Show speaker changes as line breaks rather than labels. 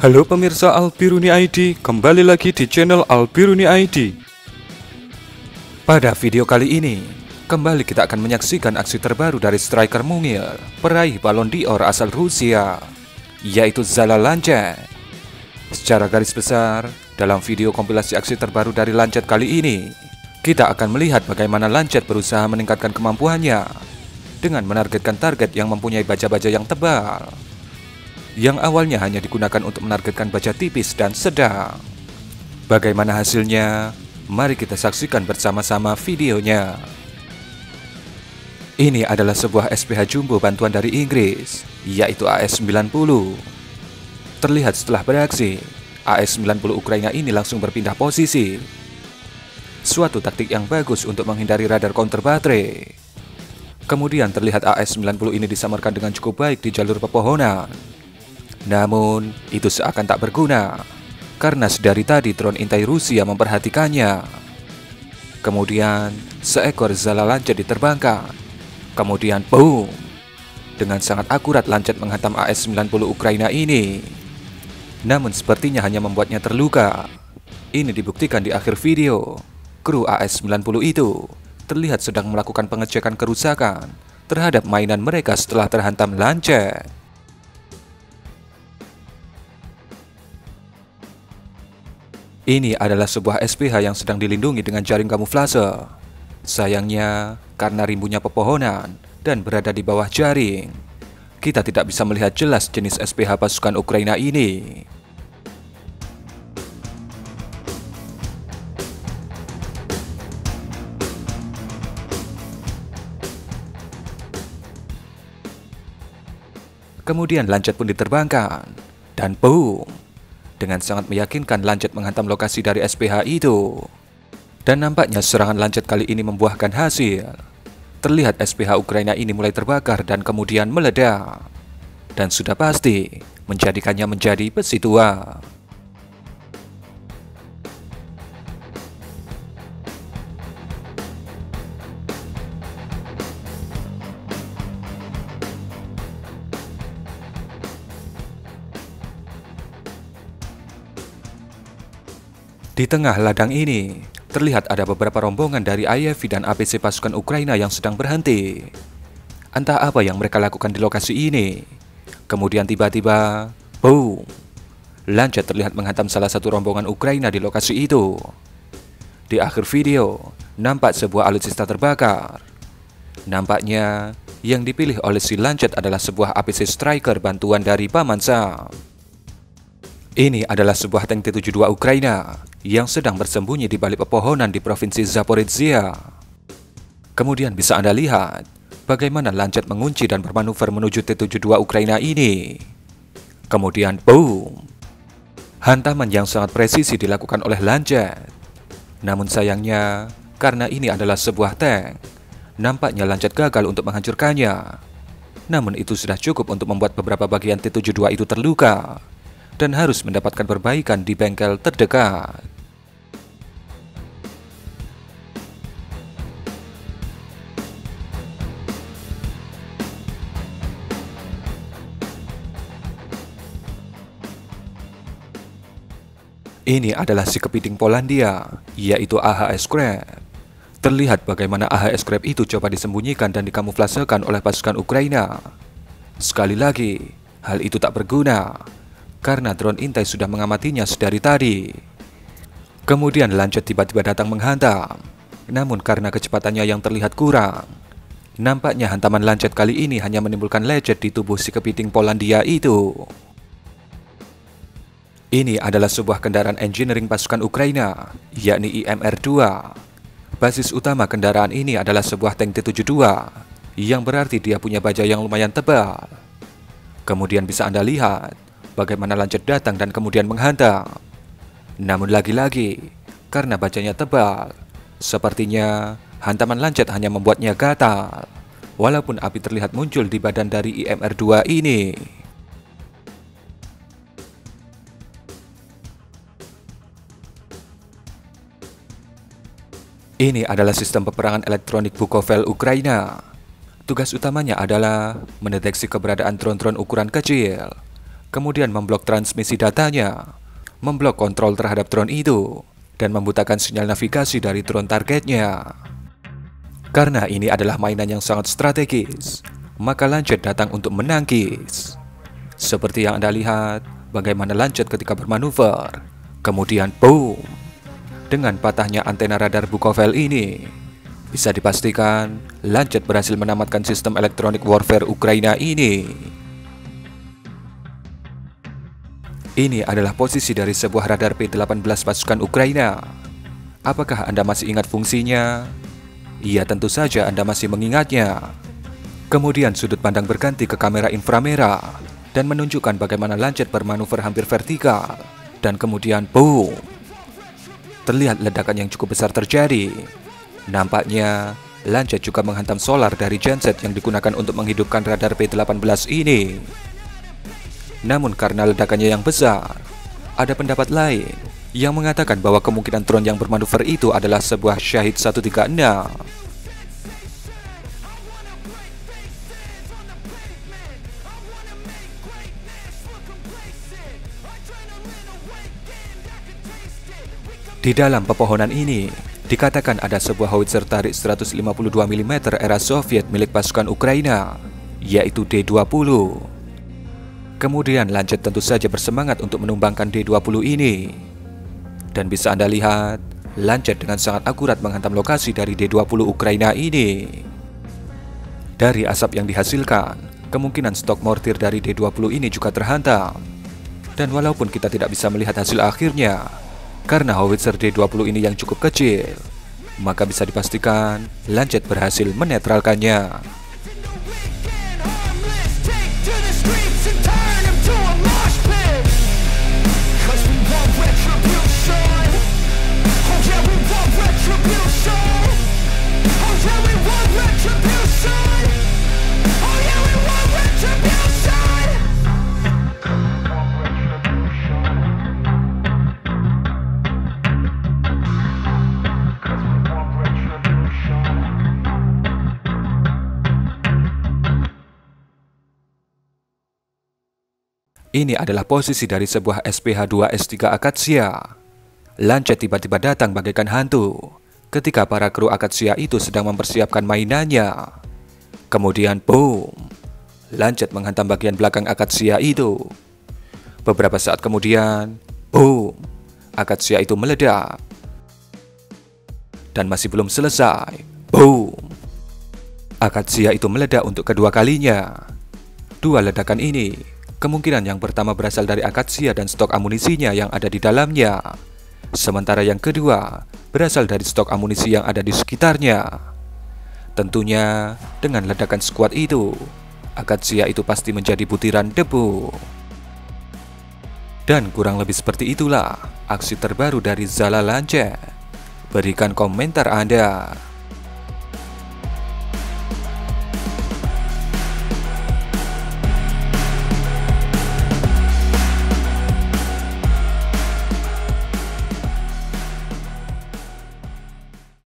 Halo pemirsa Albiruni ID, kembali lagi di channel Albiruni ID. Pada video kali ini, kembali kita akan menyaksikan aksi terbaru dari striker mungil, peraih Ballon d'Or asal Rusia, yaitu Zala Lancet. Secara garis besar, dalam video kompilasi aksi terbaru dari Lancet kali ini, kita akan melihat bagaimana Lancet berusaha meningkatkan kemampuannya dengan menargetkan target yang mempunyai baja-baja yang tebal, yang awalnya hanya digunakan untuk menargetkan baja tipis dan sedang. Bagaimana hasilnya? Mari kita saksikan bersama-sama videonya. Ini adalah sebuah SPH jumbo bantuan dari Inggris, yaitu AS90. Terlihat setelah beraksi, AS90 Ukraina ini langsung berpindah posisi. Suatu taktik yang bagus untuk menghindari radar counter baterai. Kemudian terlihat AS90 ini disamarkan dengan cukup baik di jalur pepohonan. Namun, itu seakan tak berguna, karena sedari tadi drone intai Rusia memperhatikannya. Kemudian, seekor Zala Lancet diterbangkan. Kemudian, boom! Dengan sangat akurat Lancet menghantam AS90 Ukraina ini. Namun, sepertinya hanya membuatnya terluka. Ini dibuktikan di akhir video. Kru AS90 itu terlihat sedang melakukan pengecekan kerusakan terhadap mainan mereka setelah terhantam Lancet. Ini adalah sebuah SPH yang sedang dilindungi dengan jaring kamuflase. Sayangnya, karena rimbunya pepohonan dan berada di bawah jaring, kita tidak bisa melihat jelas jenis SPH pasukan Ukraina ini. Kemudian Lancet pun diterbangkan, dan boom! Dengan sangat meyakinkan Lancet menghantam lokasi dari SPH itu. Dan nampaknya serangan Lancet kali ini membuahkan hasil. Terlihat SPH Ukraina ini mulai terbakar dan kemudian meledak. Dan sudah pasti menjadikannya menjadi besi tua. Di tengah ladang ini, terlihat ada beberapa rombongan dari IFV dan APC pasukan Ukraina yang sedang berhenti. Entah apa yang mereka lakukan di lokasi ini. Kemudian tiba-tiba, boom! Lancet terlihat menghantam salah satu rombongan Ukraina di lokasi itu. Di akhir video, nampak sebuah alutsista terbakar. Nampaknya, yang dipilih oleh si Lancet adalah sebuah APC Striker bantuan dari Paman Sam. Ini adalah sebuah tank T-72 Ukraina yang sedang bersembunyi di balik pepohonan di provinsi Zaporizhia. Kemudian bisa Anda lihat bagaimana Lancet mengunci dan bermanuver menuju T-72 Ukraina ini. Kemudian boom! Hantaman yang sangat presisi dilakukan oleh Lancet. Namun sayangnya, karena ini adalah sebuah tank, nampaknya Lancet gagal untuk menghancurkannya. Namun itu sudah cukup untuk membuat beberapa bagian T-72 itu terluka dan harus mendapatkan perbaikan di bengkel terdekat. Ini adalah si kepiting Polandia, yaitu AHS Scrap. Terlihat bagaimana AHS Scrap itu coba disembunyikan dan dikamuflasekan oleh pasukan Ukraina. Sekali lagi, hal itu tak berguna, karena drone intai sudah mengamatinya sedari tadi. Kemudian Lancet tiba-tiba datang menghantam. Namun karena kecepatannya yang terlihat kurang, nampaknya hantaman Lancet kali ini hanya menimbulkan lecet di tubuh si kepiting Polandia itu. Ini adalah sebuah kendaraan engineering pasukan Ukraina, yakni IMR-2. Basis utama kendaraan ini adalah sebuah tank T-72, yang berarti dia punya baja yang lumayan tebal. Kemudian bisa Anda lihat bagaimana Lancet datang dan kemudian menghantam. Namun lagi-lagi, karena bajanya tebal, sepertinya hantaman Lancet hanya membuatnya gatal, walaupun api terlihat muncul di badan dari IMR-2 ini. Ini adalah sistem peperangan elektronik Bukovel Ukraina. Tugas utamanya adalah mendeteksi keberadaan drone-drone ukuran kecil. kemudian memblok transmisi datanya, memblok kontrol terhadap drone itu, dan membutakan sinyal navigasi dari drone targetnya. Karena ini adalah mainan yang sangat strategis, maka Lancet datang untuk menangkis. Seperti yang Anda lihat, bagaimana Lancet ketika bermanuver. Kemudian boom! Dengan patahnya antena radar Bukovel ini, bisa dipastikan Lancet berhasil menamatkan sistem elektronik warfare Ukraina ini. Ini adalah posisi dari sebuah radar P-18 pasukan Ukraina. Apakah Anda masih ingat fungsinya? Iya, tentu saja Anda masih mengingatnya. Kemudian sudut pandang berganti ke kamera inframerah dan menunjukkan bagaimana Lancet bermanuver hampir vertikal. Dan kemudian boom! Terlihat ledakan yang cukup besar terjadi. Nampaknya Lancet juga menghantam solar dari genset yang digunakan untuk menghidupkan radar P-18 ini. Namun karena ledakannya yang besar, ada pendapat lain yang mengatakan bahwa kemungkinan drone yang bermanuver itu adalah sebuah Shahed 136. Di dalam pepohonan ini, dikatakan ada sebuah howitzer tarik 152 mm era Soviet milik pasukan Ukraina, yaitu D-20. Kemudian Lancet tentu saja bersemangat untuk menumbangkan D-20 ini. Dan bisa Anda lihat, Lancet dengan sangat akurat menghantam lokasi dari D-20 Ukraina ini. Dari asap yang dihasilkan, kemungkinan stok mortir dari D-20 ini juga terhantam. Dan walaupun kita tidak bisa melihat hasil akhirnya, karena howitzer D-20 ini yang cukup kecil, maka bisa dipastikan Lancet berhasil menetralkannya. Ini adalah posisi dari sebuah SPH-2S3 Akatsia. Lancet tiba-tiba datang bagaikan hantu ketika para kru Akatsia itu sedang mempersiapkan mainannya. Kemudian boom! Lancet menghantam bagian belakang Akatsia itu. Beberapa saat kemudian, boom! Akatsia itu meledak. Dan masih belum selesai, boom! Akatsia itu meledak untuk kedua kalinya. Dua ledakan ini kemungkinan yang pertama berasal dari Akatsia dan stok amunisinya yang ada di dalamnya. Sementara yang kedua berasal dari stok amunisi yang ada di sekitarnya. Tentunya dengan ledakan sekuat itu, Akatsia itu pasti menjadi butiran debu. Dan kurang lebih seperti itulah aksi terbaru dari Zala Lancet. Berikan komentar Anda.